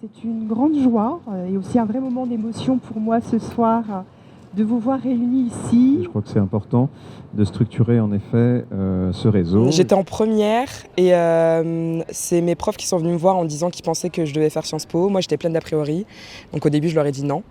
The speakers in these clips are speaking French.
C'est une grande joie et aussi un vrai moment d'émotion pour moi ce soir de vous voir réunis ici. Je crois que c'est important de structurer en effet ce réseau. J'étais en première et c'est mes profs qui sont venus me voir en disant qu'ils pensaient que je devais faire Sciences Po. Moi j'étais pleine d'a priori, donc au début je leur ai dit non.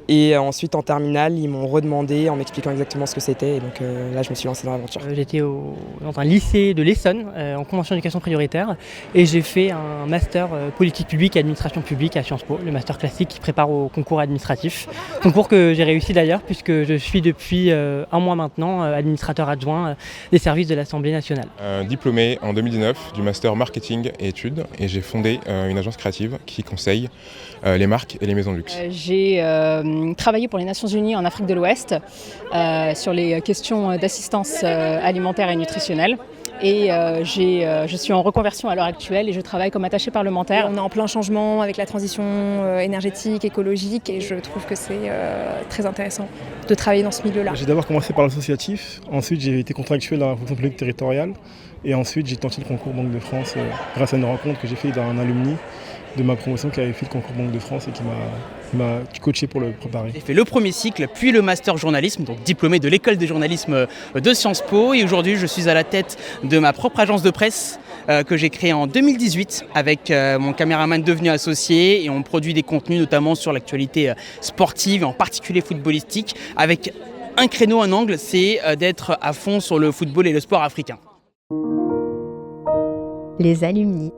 Et ensuite en terminale ils m'ont redemandé en m'expliquant exactement ce que c'était et donc là je me suis lancée dans l'aventure. J'étais dans un lycée de l'Essonne en convention d'éducation prioritaire et j'ai fait un master politique publique et administration publique à Sciences Po, le master classique qui prépare au concours administratif. Concours que j'ai réussi d'ailleurs puisque je suis depuis un mois maintenant administrateur adjoint des services de l'Assemblée nationale. Diplômé en 2019 du master marketing et études et j'ai fondé une agence créative qui conseille les marques et les maisons de luxe. J'ai travaillé pour les Nations Unies en Afrique de l'Ouest sur les questions d'assistance alimentaire et nutritionnelle. Et je suis en reconversion à l'heure actuelle et je travaille comme attachée parlementaire. On est en plein changement avec la transition énergétique, écologique et je trouve que c'est très intéressant de travailler dans ce milieu-là. J'ai d'abord commencé par l'associatif, ensuite j'ai été contractuel dans la fonction publique territoriale et ensuite j'ai tenté le concours Banque de France grâce à une rencontre que j'ai faite d'un alumni de ma promotion qui avait fait le concours Banque de France et qui m'a coaché pour le préparer. J'ai fait le premier cycle, puis le master journalisme, donc diplômé de l'école de journalisme de Sciences Po. Et aujourd'hui, je suis à la tête de ma propre agence de presse que j'ai créée en 2018 avec mon caméraman devenu associé. Et on produit des contenus notamment sur l'actualité sportive, en particulier footballistique, avec un créneau, un angle, c'est d'être à fond sur le football et le sport africain. Les alumni.